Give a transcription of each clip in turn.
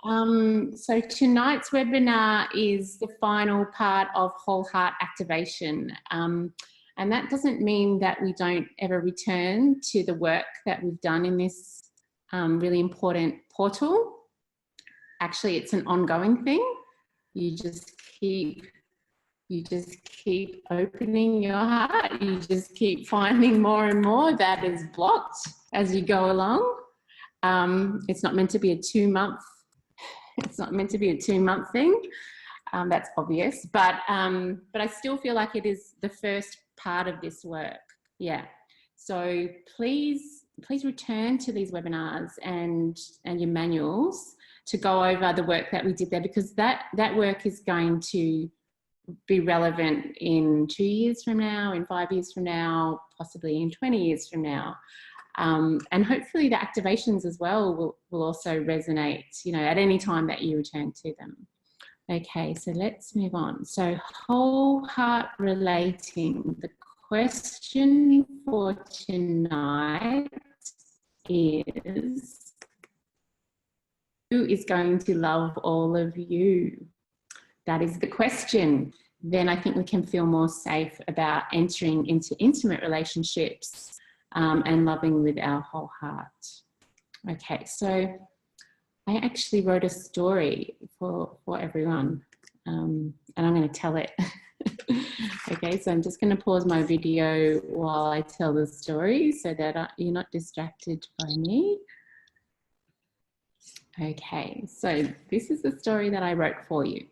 So tonight's webinar is the final part of whole heart activation. And that doesn't mean that we don't ever return to the work that we've done in this really important portal. Actually, it's an ongoing thing. You just keep opening your heart. You just keep finding more and more that is blocked as you go along. It's not meant to be a 2-month. It's not meant to be a 2-month thing. That's obvious, but I still feel like it is the first part of this work. Yeah. So please return to these webinars and your manuals to go over the work that we did there, because that work is going to be relevant in 2 years from now, in 5 years from now, possibly in 20 years from now. And hopefully the activations as well will also resonate, you know, at any time that you return to them. Okay, so let's move on. So whole heart relating. The question for tonight is, who is going to love all of you? That is the question. Then I think we can feel more safe about entering into intimate relationships and loving with our whole heart. Okay, so I actually wrote a story for everyone, and I'm going to tell it. Okay, so I'm just going to pause my video while I tell the story so that you're not distracted by me. Okay, so this is the story that I wrote for you.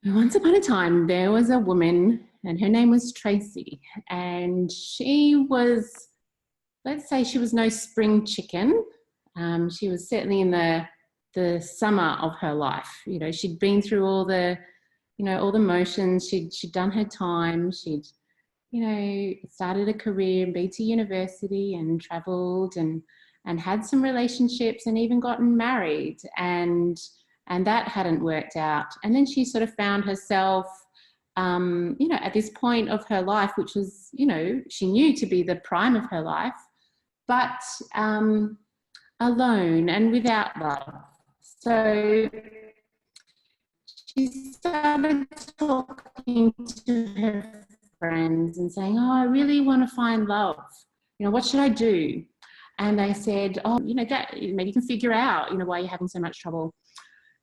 Once upon a time, there was a woman, and her name was Tracey, and she was, let's say she was no spring chicken. She was certainly in the summer of her life. You know, she'd been through all the, you know, all the motions. She'd done her time. She'd, you know, started a career, been to university and travelled and had some relationships and even gotten married, and that hadn't worked out. And then she sort of found herself, you know, at this point of her life, which was, you know, she knew to be the prime of her life, but alone and without love. So she started talking to her friends and saying, oh, I really want to find love. You know, what should I do? And they said, oh, you know, that maybe you can figure out, you know, why you're having so much trouble.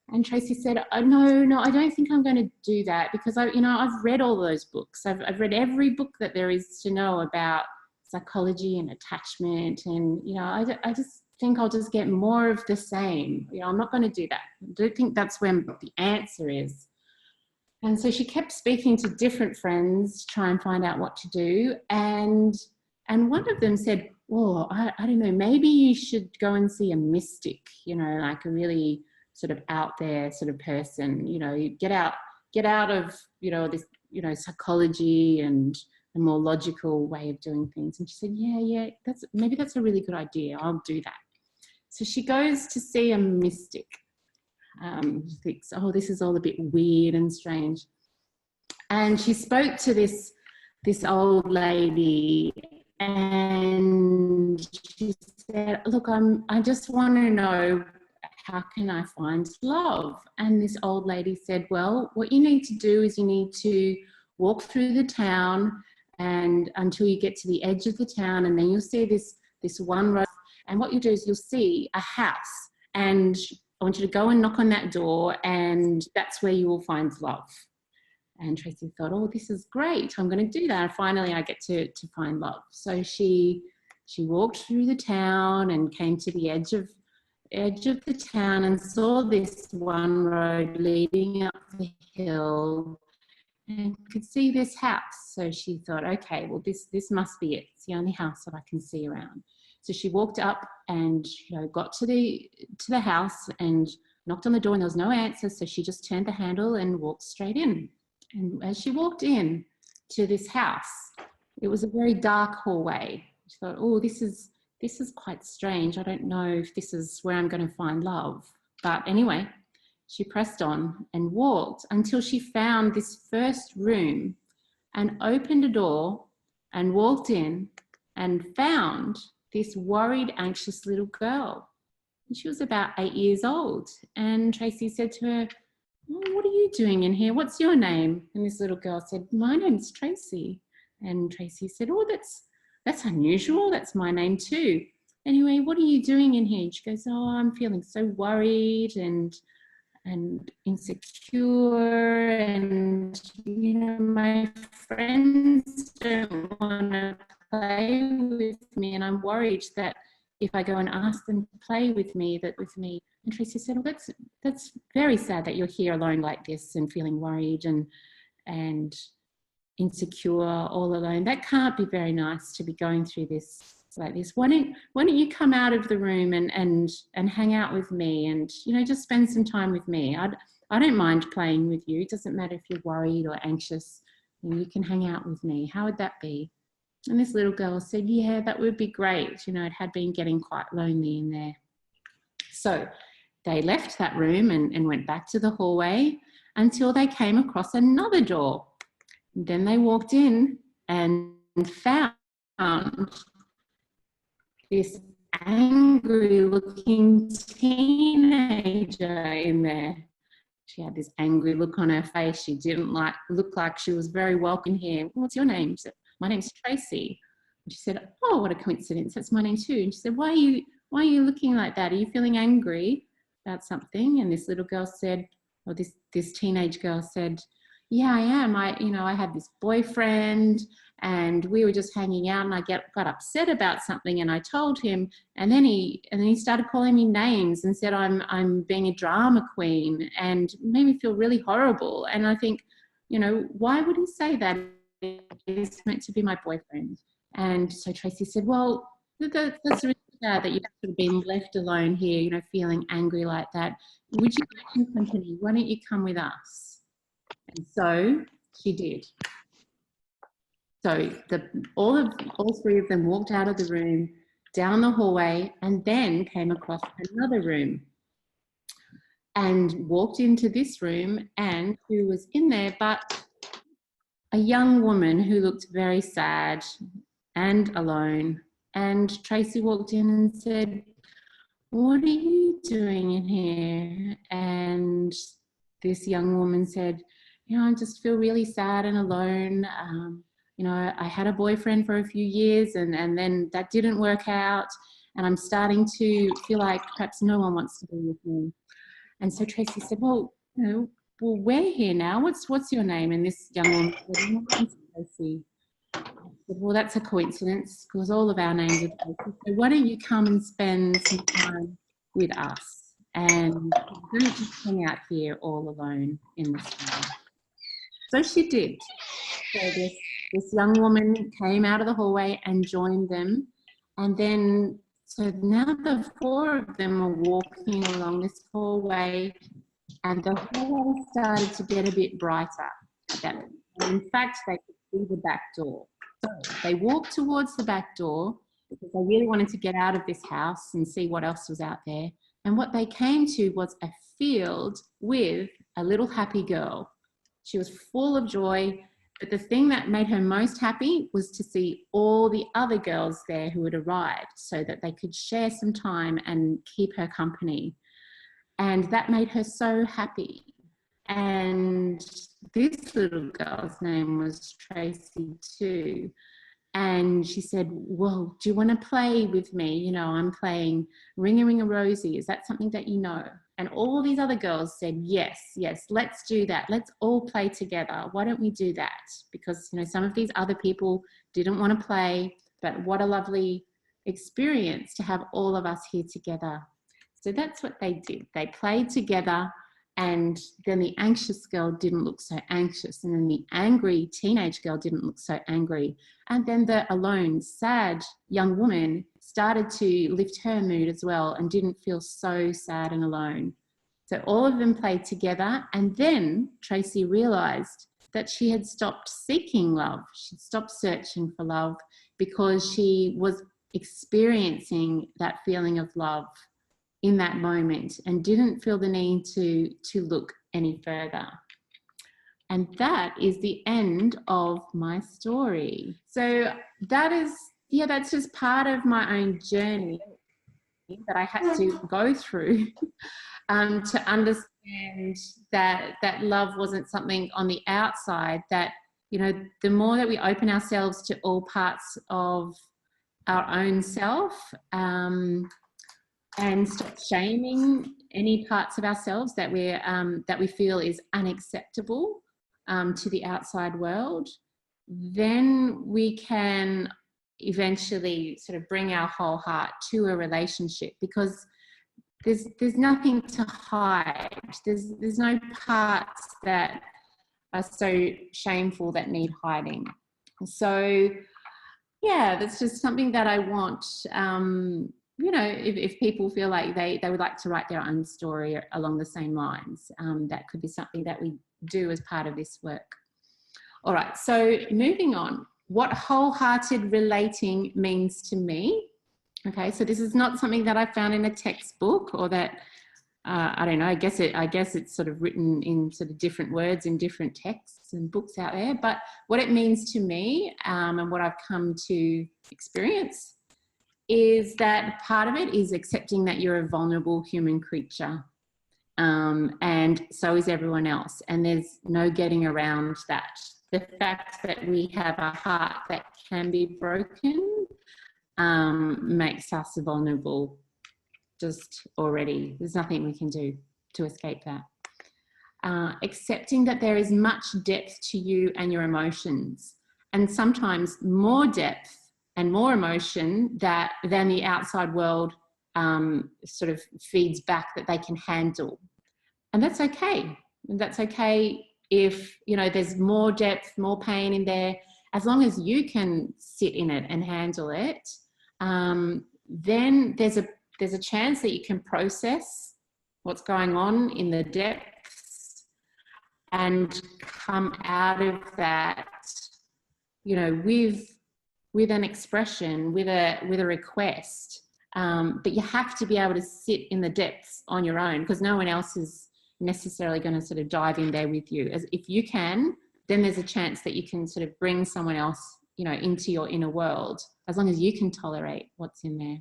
And Tracey said, oh, no, I don't think I'm going to do that, because I've read all those books. I've read every book that there is to know about psychology and attachment, and, you know, I just think I'll just get more of the same. You know, I'm not going to do that. I don't think that's where the answer is. And so she kept speaking to different friends to try and find out what to do. And one of them said, well, I don't know, maybe you should go and see a mystic, you know, like a really sort of out there sort of person, you know, get out of, you know, this, you know, psychology and a more logical way of doing things. And she said, yeah, maybe that's a really good idea. I'll do that. So she goes to see a mystic. She thinks, oh, this is all a bit weird and strange. And she spoke to this old lady, and she said, look, I just want to know, how can I find love? And this old lady said, well, what you need to do is you need to walk through the town and until you get to the edge of the town, and then you'll see this one road. And what you do is you'll see a house, and I want you to go and knock on that door, and that's where you will find love. And Tracey thought, oh, this is great. I'm going to do that. And finally, I get to find love. So she walked through the town and came to the edge of the town and saw this one road leading up the hill and could see this house. So she thought, okay, well, this must be it. It's the only house that I can see around. So she walked up and, you know, got to the house and knocked on the door, and there was no answer. So she just turned the handle and walked straight in. And as she walked in to this house, it was a very dark hallway. She thought, oh, this is quite strange. I don't know if this is where I'm going to find love. But anyway, she pressed on and walked until she found this first room and opened a door and walked in and found this worried, anxious little girl. And she was about 8 years old. And Tracey said to her, "Oh, what are you doing in here? What's your name?" And this little girl said, "My name's Tracey." And Tracey said, "Oh, that's unusual. That's my name too. Anyway, what are you doing in here?" And she goes, "Oh, I'm feeling so worried and insecure, and my friends don't want to play with me, and I'm worried that if I go and ask them to play with me, And Tracey said, "Well, that's very sad that you're here alone like this and feeling worried and insecure all alone. That can't be very nice to be going through this like this. Why don't you come out of the room and hang out with me and just spend some time with me? I don't mind playing with you. It doesn't matter if you're worried or anxious. You can hang out with me. How would that be?" And this little girl said, "Yeah, that would be great." It had been getting quite lonely in there. So they left that room and went back to the hallway until they came across another door. Then they walked in and found this angry-looking teenager in there. She had this angry look on her face. She didn't look like she was very welcome here. "What's your name?" She said, "My name's Tracey." And she said, "Oh, what a coincidence. That's my name too." And she said, why are you looking like that? Are you feeling angry about something?" And this little girl said, or this teenage girl said, "Yeah, I am. I had this boyfriend and we were just hanging out and I got upset about something and I told him, and then he started calling me names and said I'm being a drama queen and made me feel really horrible. And I think, why would he say that? He's meant to be my boyfriend." And so Tracey said, "Well, that's really sad that you've sort of been left alone here, feeling angry like that. Would you like some company? Why don't you come with us?" And so she did. So all three of them walked out of the room, down the hallway, and then came across another room and walked into this room, and who was in there but a young woman who looked very sad and alone. And Tracey walked in and said, "What are you doing in here?" And this young woman said, "I just feel really sad and alone. I had a boyfriend for a few years and then that didn't work out. And I'm starting to feel like perhaps no one wants to be with me." And so Tracey said, "Well, we're here now. What's your name?" And this young woman said, "My name's Tracey." I said, "Well, that's a coincidence because all of our names are Tracey. So why don't you come and spend some time with us and don't just hang out here all alone in this room." So she did. So this young woman came out of the hallway and joined them. And then, so now the four of them are walking along this hallway, and the hallway started to get a bit brighter. And in fact, they could see the back door. So they walked towards the back door because they really wanted to get out of this house and see what else was out there. And what they came to was a field with a little happy girl. She was full of joy, but the thing that made her most happy was to see all the other girls there who had arrived so that they could share some time and keep her company. And that made her so happy. And this little girl's name was Tracey too. And she said, "Well, do you want to play with me? I'm playing Ring-a-Ring-a-Rosie. Is that something that you know?" And all these other girls said, yes, let's do that. Let's all play together. Why don't we do that? Because, some of these other people didn't want to play, but what a lovely experience to have all of us here together. So that's what they did. They played together, and then the anxious girl didn't look so anxious, and then the angry teenage girl didn't look so angry. And then the alone, sad young woman started to lift her mood as well and didn't feel so sad and alone. So all of them played together, and then Tracey realised that she had stopped seeking love. She'd stopped searching for love because she was experiencing that feeling of love in that moment and didn't feel the need to look any further. And that is the end of my story. So that's just part of my own journey. that I had to go through to understand that love wasn't something on the outside, that, you know, the more that we open ourselves to all parts of our own self, and stop shaming any parts of ourselves that we feel is unacceptable to the outside world, then we can eventually sort of bring our whole heart to a relationship, because there's nothing to hide. There's no parts that are so shameful that need hiding. So yeah, that's just something that I want, you know, if people feel like they would like to write their own story along the same lines, that could be something that we do as part of this work. All right, so moving on, what wholehearted relating means to me. Okay, so this is not something that I found in a textbook, or that, I don't know, I guess it's sort of written in sort of different words in different texts and books out there. But what it means to me, and what I've come to experience, is that part of it is accepting that you're a vulnerable human creature, and so is everyone else, and there's no getting around that. The fact that we have a heart that can be broken makes us vulnerable just already. There's nothing we can do to escape that. Accepting that there is much depth to you and your emotions, and sometimes more depth and more emotion than the outside world sort of feeds back that they can handle. And that's okay. That's okay if, you know, there's more depth, more pain in there, as long as you can sit in it and handle it, then there's a chance that you can process what's going on in the depths and come out of that, you know, with an expression, with a request. But you have to be able to sit in the depths on your own, because no one else is necessarily going to sort of dive in there with you. As if you can, then there's a chance that you can sort of bring someone else, you know, into your inner world, as long as you can tolerate what's in there.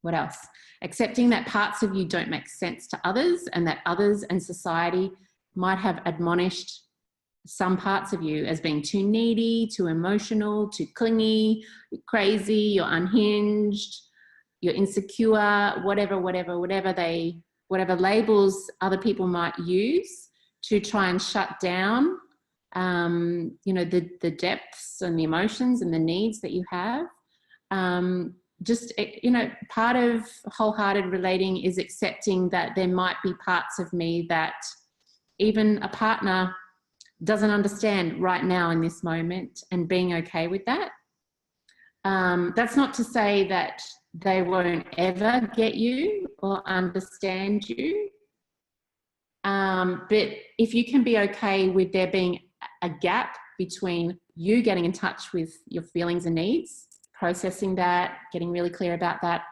What else? Accepting that parts of you don't make sense to others, and that others and society might have admonished some parts of you as being too needy, too emotional, too clingy, crazy, you're unhinged, you're insecure, whatever labels other people might use to try and shut down, you know, the depths and the emotions and the needs that you have. Just, you know, part of wholehearted relating is accepting that there might be parts of me that even a partner doesn't understand right now in this moment, and being okay with that. That's not to say that they won't ever get you or understand you. But if you can be okay with there being a gap between you getting in touch with your feelings and needs, processing that, getting really clear about that,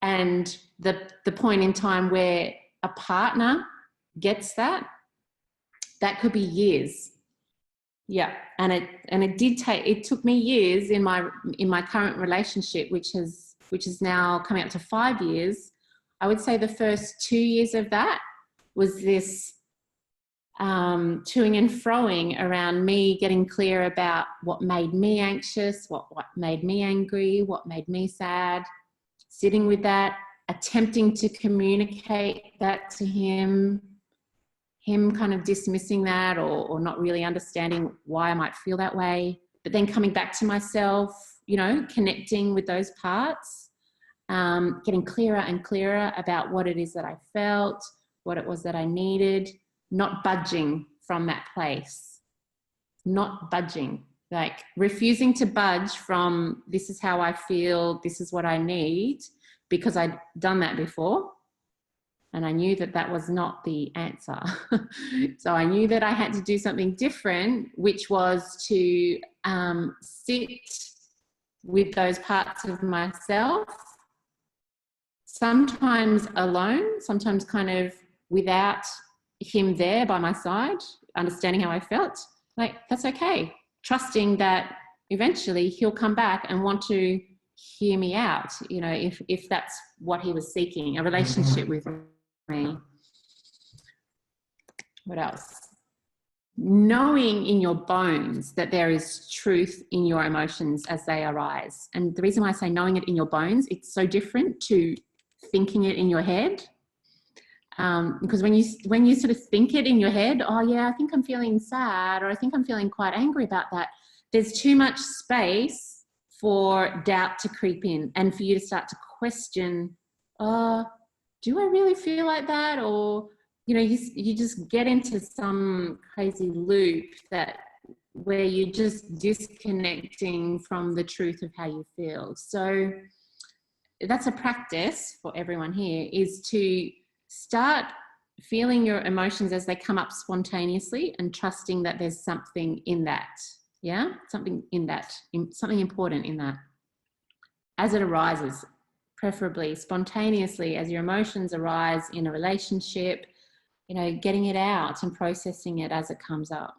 and the point in time where a partner gets that, that could be years. Yeah, and it took me years in my current relationship, which is now coming up to 5 years. I would say the first 2 years of that was this toing and froing around me getting clear about what made me anxious, what made me angry, what made me sad, sitting with that, attempting to communicate that to him kind of dismissing that or not really understanding why I might feel that way, but then coming back to myself, you know, connecting with those parts, getting clearer and clearer about what it is that I felt, what it was that I needed, not budging from that place, not budging, like refusing to budge from this is how I feel, this is what I need, because I'd done that before. And I knew that that was not the answer. So I knew that I had to do something different, which was to sit with those parts of myself, sometimes alone, sometimes kind of without him there by my side, understanding how I felt. Like, that's okay. Trusting that eventually he'll come back and want to hear me out, you know, if that's what he was seeking, a relationship with me. What else? Knowing in your bones that there is truth in your emotions as they arise. And the reason why I say knowing it in your bones, it's so different to thinking it in your head. Because when you sort of think it in your head, oh yeah, I think I'm feeling sad, or I think I'm feeling quite angry about that, there's too much space for doubt to creep in and for you to start to question, do I really feel like that? Or, you know, you just get into some crazy loop where you're just disconnecting from the truth of how you feel. So that's a practice for everyone here, is to start feeling your emotions as they come up spontaneously and trusting that there's something in that. Yeah, something in that, something important in that as it arises, preferably spontaneously as your emotions arise in a relationship, you know, getting it out and processing it as it comes up.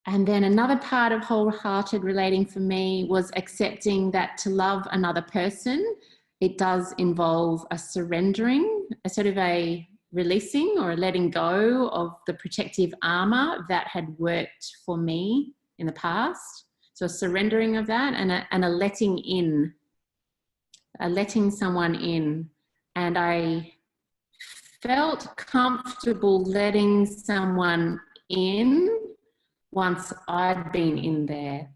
And then another part of wholehearted relating for me was accepting that to love another person, it does involve a surrendering, a sort of a releasing or a letting go of the protective armor that had worked for me in the past. So a surrendering of that and a letting in, a letting someone in. And I felt comfortable letting someone in once I'd been in there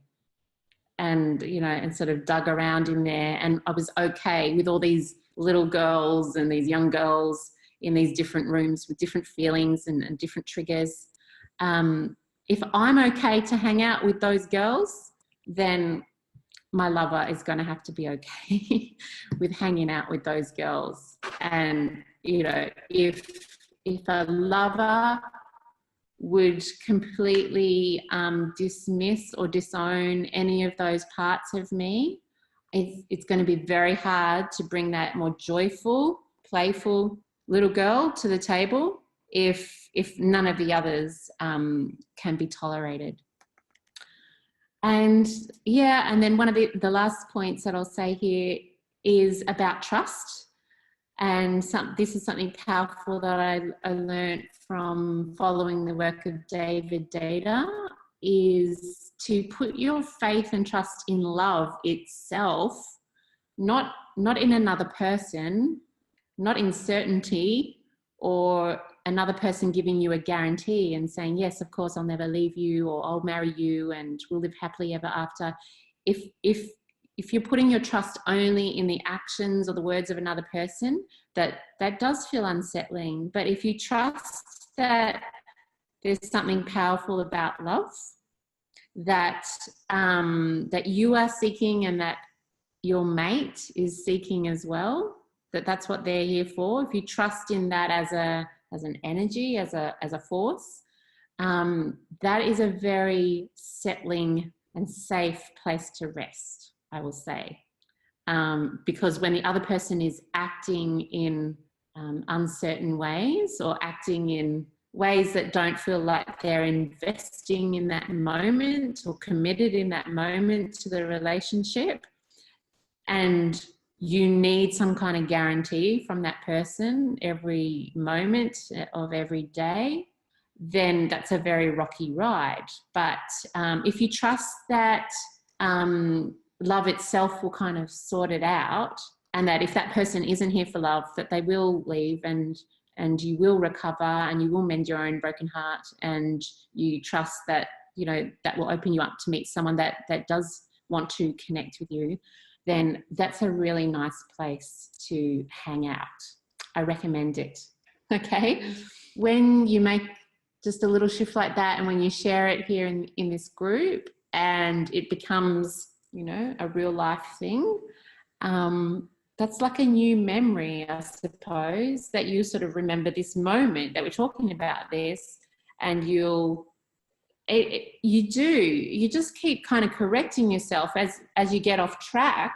and, you know, and sort of dug around in there, and I was okay with all these little girls and these young girls in these different rooms with different feelings and different triggers. If I'm okay to hang out with those girls, then my lover is going to have to be okay with hanging out with those girls. And, you know, if a lover would completely dismiss or disown any of those parts of me, it's going to be very hard to bring that more joyful, playful little girl to the table if none of the others can be tolerated. And yeah, and then one of the last points that I'll say here is about trust. And this is something powerful that I learned from following the work of David Data, is to put your faith and trust in love itself, not in another person, not in certainty or another person giving you a guarantee and saying, yes, of course, I'll never leave you, or I'll marry you and we'll live happily ever after. If you're putting your trust only in the actions or the words of another person, that does feel unsettling. But if you trust that there's something powerful about love, that you are seeking and that your mate is seeking as well, that's what they're here for. If you trust in that as an energy, as a force, that is a very settling and safe place to rest, I will say. Because when the other person is acting in uncertain ways, or acting in ways that don't feel like they're investing in that moment or committed in that moment to the relationship, and you need some kind of guarantee from that person every moment of every day, then that's a very rocky ride. But if you trust that love itself will kind of sort it out, and that if that person isn't here for love, that they will leave and you will recover and you will mend your own broken heart, and you trust that, you know, that will open you up to meet someone that does want to connect with you, then that's a really nice place to hang out. I recommend it. Okay. When you make just a little shift like that, and when you share it here in this group, and it becomes, you know, a real life thing, that's like a new memory, I suppose, that you sort of remember this moment that we're talking about this, and you just keep kind of correcting yourself as you get off track.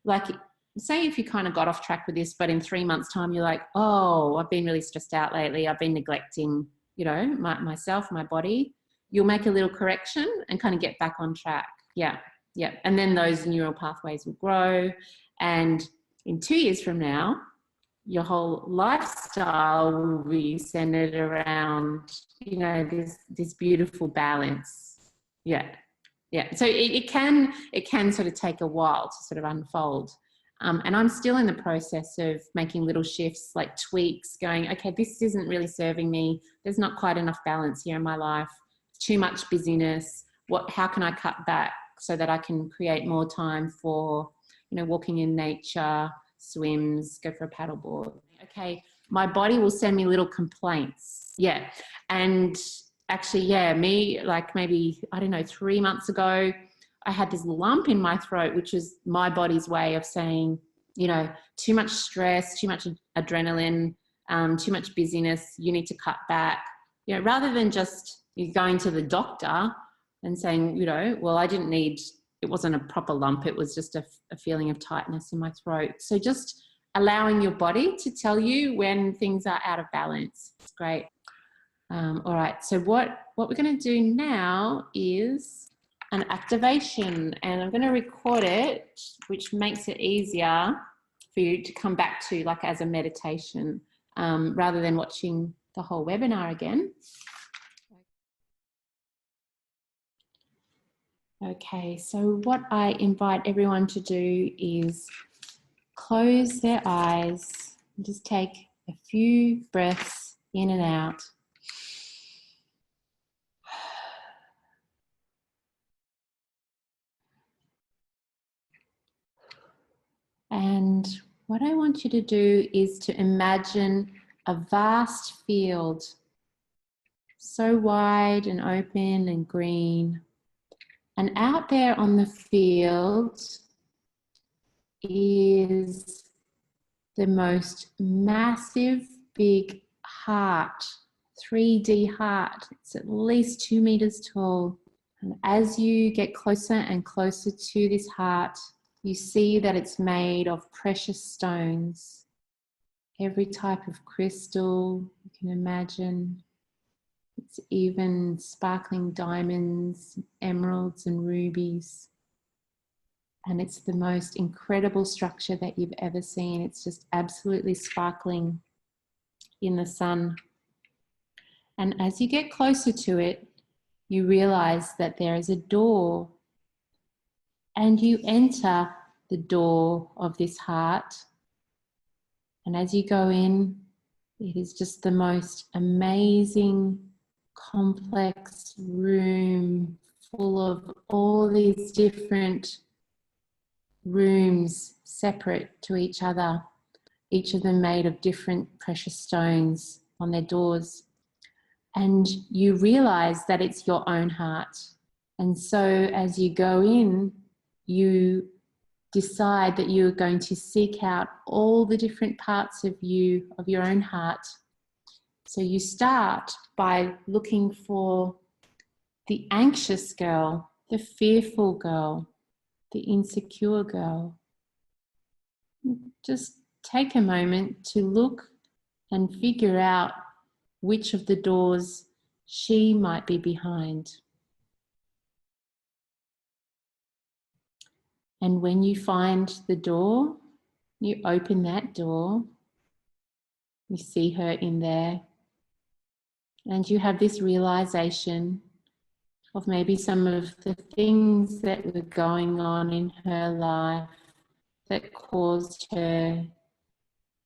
Like, say if you kind of got off track with this, but in 3 months' time you're like, oh, I've been really stressed out lately, I've been neglecting, you know, myself, my body. You'll make a little correction and kind of get back on track. Yeah. Yeah. And then those neural pathways will grow. And in 2 years from now, your whole lifestyle will be centered around, you know, this beautiful balance. Yeah. Yeah. So it can sort of take a while to sort of unfold. And I'm still in the process of making little shifts, like tweaks, going, okay, this isn't really serving me. There's not quite enough balance here in my life. Too much busyness. How can I cut back so that I can create more time for, you know, walking in nature, swims, go for a paddleboard. Okay, my body will send me little complaints. Yeah. And actually, yeah, me, like maybe, I don't know, 3 months ago, I had this lump in my throat, which is my body's way of saying, you know, too much stress, too much adrenaline, too much busyness, you need to cut back. You know, rather than just you going to the doctor and saying, you know, well, it wasn't a proper lump, it was just a feeling of tightness in my throat. So just allowing your body to tell you when things are out of balance. It's great. All right, so what we're going to do now is an activation, and I'm going to record it, which makes it easier for you to come back to, like, as a meditation, rather than watching the whole webinar again. Okay, so what I invite everyone to do is close their eyes and just take a few breaths in and out. And what I want you to do is to imagine a vast field, so wide and open and green. And out there on the field is the most massive, big heart, 3D heart. It's at least 2 meters tall. And as you get closer and closer to this heart, you see that it's made of precious stones, every type of crystal you can imagine. It's even sparkling diamonds, emeralds and rubies. And it's the most incredible structure that you've ever seen. It's just absolutely sparkling in the sun. And as you get closer to it, you realize that there is a door, and you enter the door of this heart. And as you go in, it is just the most amazing, complex room full of all these different rooms separate to each other, each of them made of different precious stones on their doors. And you realize that it's your own heart. And so as you go in, you decide that you are going to seek out all the different parts of you, of your own heart. So you start by looking for the anxious girl, the fearful girl, the insecure girl. Just take a moment to look and figure out which of the doors she might be behind. And when you find the door, you open that door, you see her in there, and you have this realization of maybe some of the things that were going on in her life that caused her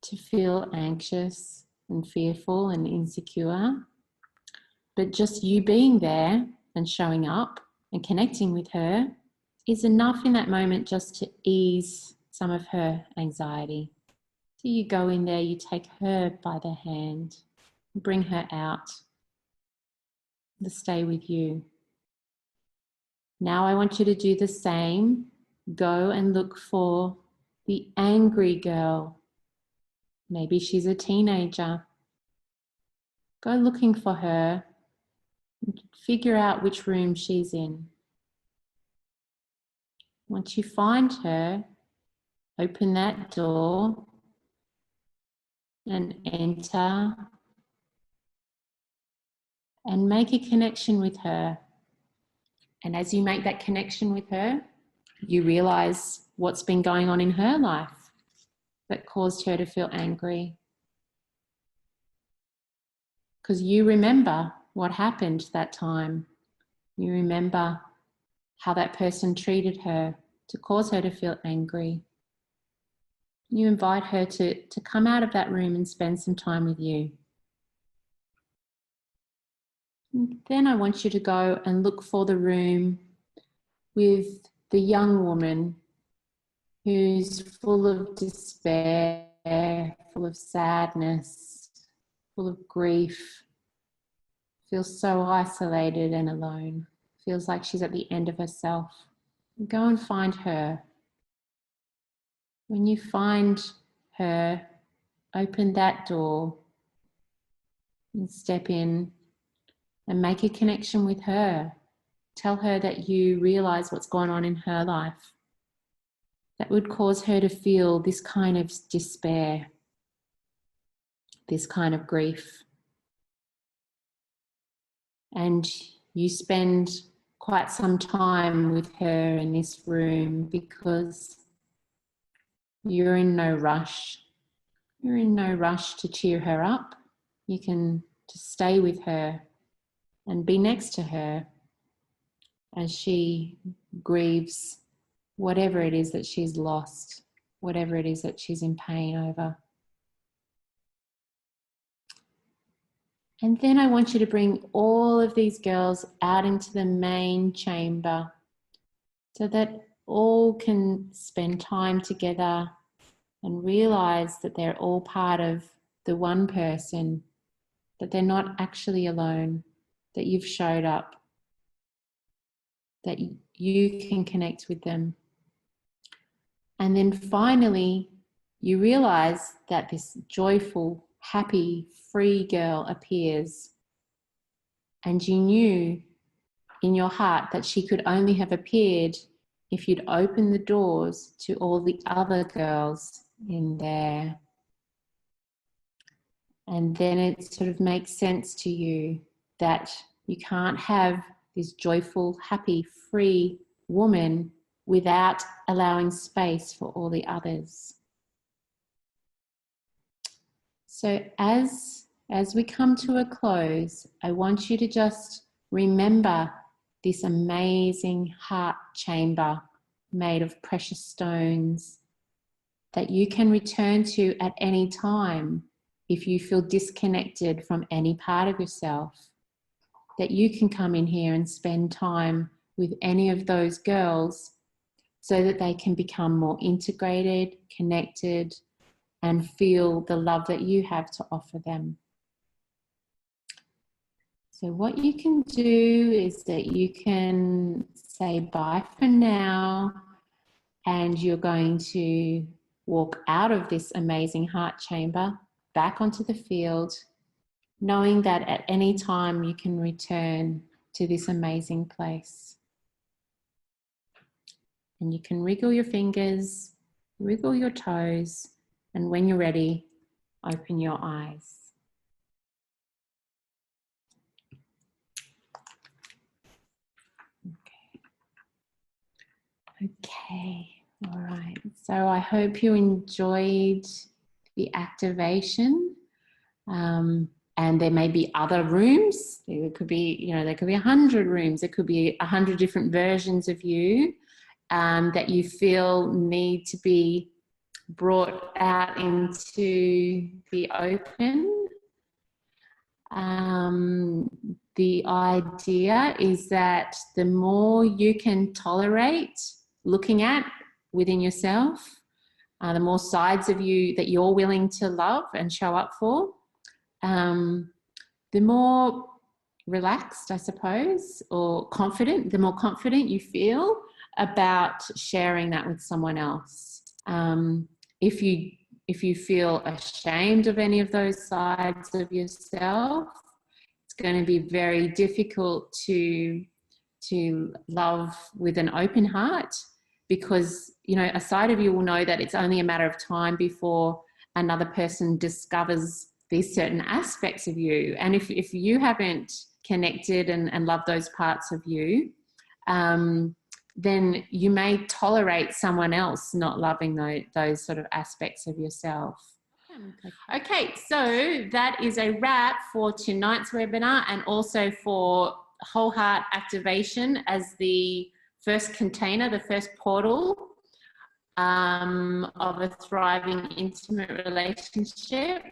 to feel anxious and fearful and insecure. But just you being there and showing up and connecting with her is enough in that moment just to ease some of her anxiety. So you go in there, you take her by the hand, bring her out to stay with you. Now I want you to do the same. Go and look for the angry girl. Maybe she's a teenager. Go looking for her. Figure out which room she's in. Once you find her, open that door and enter and make a connection with her. And as you make that connection with her, you realize what's been going on in her life that caused her to feel angry. Because you remember what happened that time. You remember how that person treated her to cause her to feel angry. You invite her to come out of that room and spend some time with you. And then I want you to go and look for the room with the young woman who's full of despair, full of sadness, full of grief, feels so isolated and alone, feels like she's at the end of herself. Go and find her. When you find her, open that door and step in and make a connection with her. Tell her that you realize what's going on in her life that would cause her to feel this kind of despair, this kind of grief. And you spend quite some time with her in this room because you're in no rush. You're in no rush to cheer her up. You can just stay with her and be next to her as she grieves whatever it is that she's lost, whatever it is that she's in pain over. And then I want you to bring all of these girls out into the main chamber so that all can spend time together and realize that they're all part of the one person, that they're not actually alone, that you've showed up, that you can connect with them. And then finally, you realize that this joyful, happy, free girl appears. And you knew in your heart that she could only have appeared if you'd opened the doors to all the other girls in there. And then it sort of makes sense to you that you can't have this joyful, happy, free woman without allowing space for all the others. So as we come to a close, I want you to just remember this amazing heart chamber made of precious stones that you can return to at any time if you feel disconnected from any part of yourself, that you can come in here and spend time with any of those girls so that they can become more integrated, connected, and feel the love that you have to offer them. So what you can do is that you can say bye for now, and you're going to walk out of this amazing heart chamber back onto the field, knowing that at any time you can return to this amazing place. And you can wriggle your fingers, wriggle your toes, and when you're ready, open your eyes. Okay, all right. So I hope you enjoyed the activation. And there may be other rooms. There could be, there could be 100 rooms. There could be 100 different versions of you that you feel need to be brought out into the open. The idea is that the more you can tolerate looking at within yourself, the more sides of you that you're willing to love and show up for, the more relaxed, I suppose, or confident, the more confident you feel about sharing that with someone else. If you feel ashamed of any of those sides of yourself, it's going to be very difficult to love with an open heart, because a side of you will know that it's only a matter of time before another person discovers these certain aspects of you. And if you haven't connected and loved those parts of you, then you may tolerate someone else not loving those sort of aspects of yourself. Okay, so that is a wrap for tonight's webinar, and also for whole heart activation as the first container, the first portal of a thriving intimate relationship.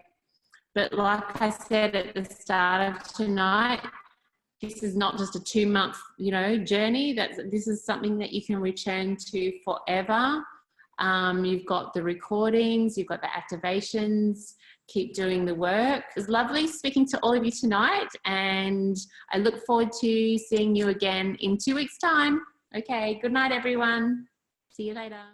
But like I said at the start of tonight, this is not just a 2-month, journey. This is something that you can return to forever. You've got the recordings, you've got the activations. Keep doing the work. It was lovely speaking to all of you tonight, and I look forward to seeing you again in 2 weeks' time. Okay, good night, everyone. See you later.